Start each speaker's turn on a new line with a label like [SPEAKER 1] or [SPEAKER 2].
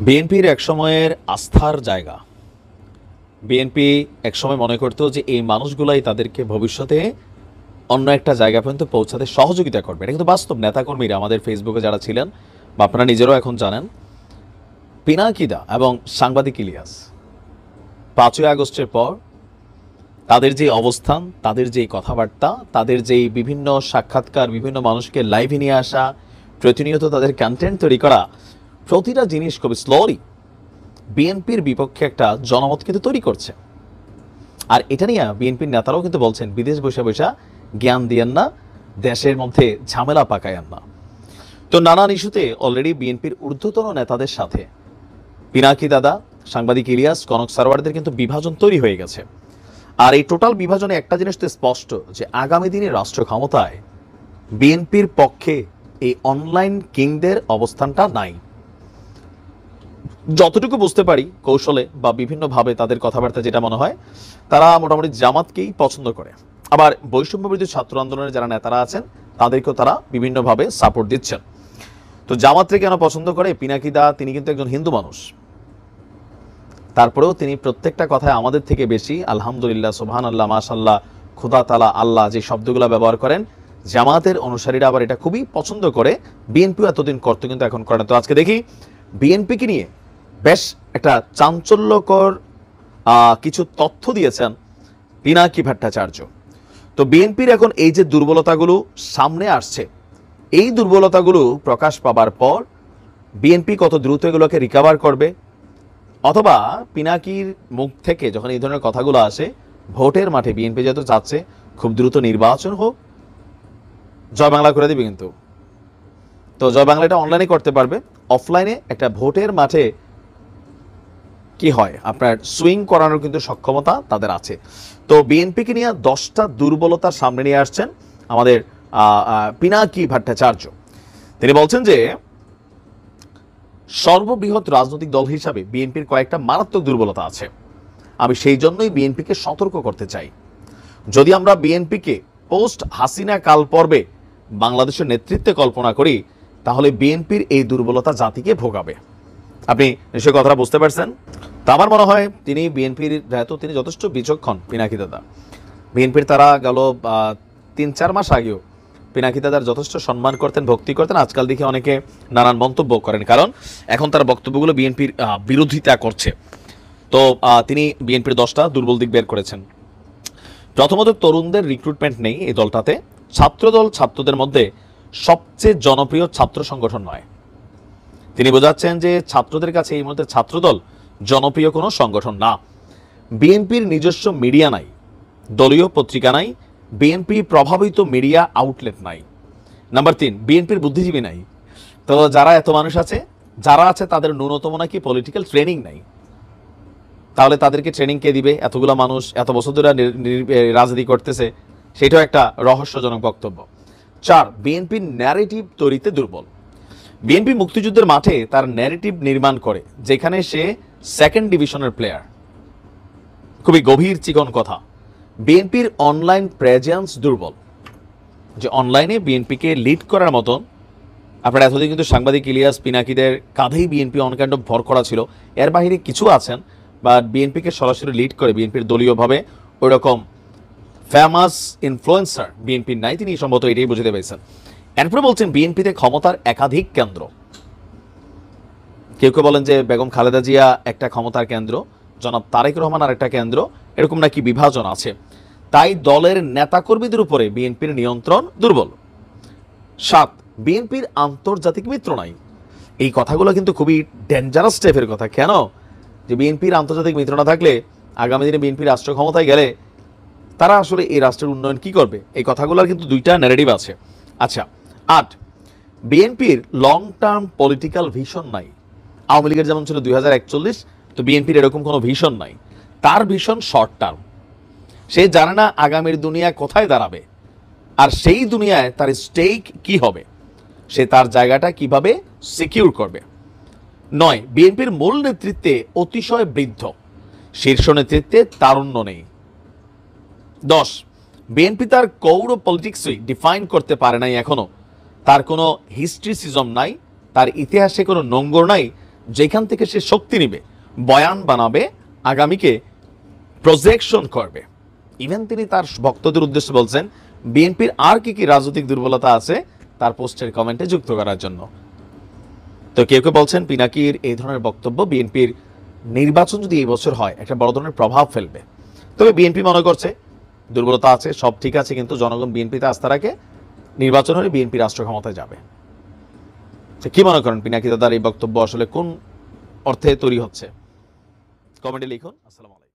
[SPEAKER 1] বিএনপির এক সময়ের আস্থার জায়গা। বিএনপি একসময় মনে করতো যে এই মানুষগুলাই তাদেরকে ভবিষ্যতে অন্য একটা জায়গা পর্যন্ত পৌঁছাতে সহযোগিতা করবে। এটা কিন্তু বাস্তব। নেতাকর্মীরা আমাদের ফেসবুকে যারা ছিলেন বা আপনারা নিজেরাও এখন জানেন, পিনাকিদা এবং সাংবাদিক ইলিয়াস 5ই আগস্টের পর তাদের যে অবস্থান, তাদের যে কথাবার্তা, তাদের যেই বিভিন্ন সাক্ষাৎকার, বিভিন্ন মানুষকে লাইভে নিয়ে আসা, প্রতিনিয়ত তাদের কন্টেন্ট তৈরি করা, প্রতিটা জিনিস খুব স্লোলি বিএনপির বিপক্ষে একটা জনমত কিন্তু তৈরি করছে। আর এটা নিয়ে বিএনপির নেতারাও কিন্তু বলছেন, বিদেশ বসে বসে জ্ঞান দিয়েন না, দেশের মধ্যে ঝামেলা পাকায়েন না। তো নানান ইস্যুতে অলরেডি বিএনপির ঊর্ধ্বতন নেতাদের সাথে পিনাকি দাদা, সাংবাদিক ইলিয়াস, কনক সারওয়ারদের কিন্তু বিভাজন তৈরি হয়ে গেছে। আর এই টোটাল বিভাজনে একটা জিনিস তো স্পষ্ট, যে আগামী দিনে রাষ্ট্র ক্ষমতায় বিএনপির পক্ষে এই অনলাইন কিংদের অবস্থানটা নাই। যতটুকু বুঝতে পারি কৌশলে বা বিভিন্নভাবে তাদের কথাবার্তা যেটা মনে হয়, তারা মোটামুটি জামাতকেই পছন্দ করে। আবার বৈষম্যবিরোধী ছাত্র আন্দোলনের যারা নেতারা আছেন তাদেরকেও তারা বিভিন্নভাবে সাপোর্ট দিচ্ছেন। তো জামাতকে কেন পছন্দ করে? পিনাকিদা তিনি কিন্তু একজন হিন্দু মানুষ, তারপরেও তিনি প্রত্যেকটা কথায় আমাদের থেকে বেশি আলহামদুলিল্লাহ, সুবহানাল্লাহ, মাশাআল্লাহ, খোদা তাআলা, আল্লাহ যে শব্দগুলো ব্যবহার করেন, জামাতের অনুসারীরা আবার এটা খুবই পছন্দ করে। বিএনপিও এতদিন করতো, কিন্তু এখন করে না। তো আজকে দেখি বিএনপিকে নিয়ে বেশ একটা চাঞ্চল্যকর কিছু তথ্য দিয়েছেন পিনাকি ভট্টাচার্য। তো বিএনপির এখন এই যে দুর্বলতাগুলো সামনে আসছে, এই দুর্বলতাগুলো প্রকাশ পাবার পর বিএনপি কত দ্রুত এগুলোকে রিকভার করবে, অথবা পিনাকির মুখ থেকে যখন এই ধরনের কথাগুলো আসে, ভোটের মাঠে বিএনপি যেহেতু চাচ্ছে খুব দ্রুত নির্বাচন হোক, জয় বাংলা করে দিবে। কিন্তু তো জয় বাংলা এটা অনলাইনে করতে পারবে, অফলাইনে একটা ভোটের মাঠে কি হয় আপনার সুইং করানোর কিন্তু সক্ষমতা তাদের আছে। তো বিএনপিকে নিয়ে 10টা দুর্বলতার সামনে নিয়ে আসছেন আমাদের পিনাকি ভট্টাচার্য। তিনি বলছেন যে সর্ববৃহৎ রাজনৈতিক দল হিসাবে বিএনপির কয়েকটা মারাত্মক দুর্বলতা আছে। আমি সেই জন্যই বিএনপিকে সতর্ক করতে চাই। যদি আমরা বিএনপিকে পোস্ট হাসিনা কাল পর্বে বাংলাদেশের নেতৃত্বে কল্পনা করি, তাহলে বিএনপির এই দুর্বলতা জাতিকে ভোগাবে। আপনি নিশ্চয়ই কথাটা বুঝতে পারছেন। তা আমার মনে হয় তিনি বিএনপির, যেহেতু তিনি যথেষ্ট বিচক্ষণ পিনাকি দাদা, বিএনপির তারা গেল 3-4 মাস আগেও পিনাকি দাদার যথেষ্ট সম্মান করতেন, ভক্তি করতেন। আজকাল দেখে অনেকে নানান মন্তব্য করেন, কারণ এখন তার বক্তব্যগুলো বিএনপির বিরোধিতা করছে। তো তিনি বিএনপির 10টা দুর্বল দিক বের করেছেন। প্রথমত, তরুণদের রিক্রুটমেন্ট নেই এই দলটাতে। ছাত্রদল ছাত্রদের মধ্যে সবচেয়ে জনপ্রিয় ছাত্র সংগঠন নয়। তিনি বোঝাচ্ছেন যে ছাত্রদের কাছে এই মুহূর্তে ছাত্রদল জনপ্রিয় কোনো সংগঠন না। বিএনপির নিজস্ব মিডিয়া নাই, দলীয় পত্রিকা নাই, বিএনপি প্রভাবিত মিডিয়া আউটলেট নাই। নাম্বার 3, বিএনপির বুদ্ধিজীবী নাই। তো যারা এত মানুষ আছে, যারা আছে তাদের ন্যূনতম নাকি পলিটিক্যাল ট্রেনিং নাই। তাহলে তাদেরকে ট্রেনিং কে দিবে? এতগুলো মানুষ এত বছর ধরে রাজনীতি করতেছে, সেটাও একটা রহস্যজনক বক্তব্য। 4, বিএনপির ন্যারেটিভ তৈরিতে দুর্বল। বিএনপি মুক্তিযুদ্ধের মাঠে তার ন্যারেটিভ নির্মাণ করে, যেখানে সে সেকেন্ড ডিভিশনের প্লেয়ার। খুবই গভীর চিকন কথা। বিএনপির অনলাইন প্রেজেন্স দুর্বল, যে অনলাইনে বিএনপিকে লিড করার মতন, আপনারা এতদিন কিন্তু সাংবাদিক ইলিয়াস, পিনাকিদের কাঁধেই বিএনপি অনকাইন্ড অফ ভর করা ছিল। এর বাহিরে কিছু আছেন বা বিএনপিকে সরাসরি লিড করে বিএনপির দলীয়ভাবে ওই রকম ফেমাস ইনফ্লুয়েন্সার বিএনপির নাই। তিনি সম্ভবত এটাই বুঝতে পেরেছেন। এরপরে বলছেন বিএনপিতে ক্ষমতার একাধিক কেন্দ্র। কেউ কেউ বলেন যে বেগম খালেদা জিয়া একটা ক্ষমতার কেন্দ্র, জনাব তারেক রহমান আর একটা কেন্দ্র, এরকম নাকি বিভাজন আছে। তাই দলের নেতাকর্মীদের উপরে বিএনপির নিয়ন্ত্রণ দুর্বল। 7, বিএনপির আন্তর্জাতিক মিত্র নাই। এই কথাগুলো কিন্তু খুবই ডেঞ্জারাস টাইপের কথা। কেন? যে বিএনপির আন্তর্জাতিক মিত্র না থাকলে আগামী দিনে বিএনপির রাষ্ট্র ক্ষমতায় গেলে তারা আসলে এই রাষ্ট্রের উন্নয়ন কি করবে? এই কথাগুলোর কিন্তু 2টা ন্যারেটিভ আছে। আচ্ছা, 8, বিএনপির লং টার্ম পলিটিক্যাল ভিশন নাই। আওয়ামী লীগের যেমন ছিল 2041, তো বিএনপির এরকম কোনো ভিশন নাই। তার ভিশন শর্ট টার্ম। সে জানে না আগামীর দুনিয়া কোথায় দাঁড়াবে, আর সেই দুনিয়ায় তার স্টেক কি হবে, সে তার জায়গাটা কিভাবে সিকিউর করবে। 9, বিএনপির মূল নেতৃত্বে অতিশয় বৃদ্ধ, শীর্ষ নেতৃত্বে তারুণ্য নেই। 10, বিএনপি তার কৌর পলিটিক্সই ডিফাইন করতে পারে নাই এখনো। তার কোনো হিস্ট্রিসিজম নাই, তার ইতিহাসে কোনো নোঙ্গর নাই যেখান থেকে সে শক্তি নিবে, বয়ান বানাবে, আগামীকে প্রজেকশন করবে। ইভেন তিনি তার ভক্তদের উদ্দেশ্যে বলছেন বিএনপির আর কি কি রাজনৈতিক দুর্বলতা আছে তার পোস্টের কমেন্টে যুক্ত করার জন্য। তো কেউ কেউ বলছেন পিনাকির এই ধরনের বক্তব্য বিএনপির নির্বাচন যদি এই বছর হয় একটা বড় ধরনের প্রভাব ফেলবে। তবে বিএনপি মনে করছে দুর্বলতা আছে, সব ঠিক আছে, কিন্তু জনগণ বিএনপিতে আস্থা রাখে, নির্বাচন হলে বিএনপি রাষ্ট্র ক্ষমতায় যাবে। কি মনে করেন পিনাকি দাদার এই বক্তব্য আসলে কোন অর্থে তৈরি হচ্ছে? কমেন্টে লিখুন। আসসালামু আলাইকুম।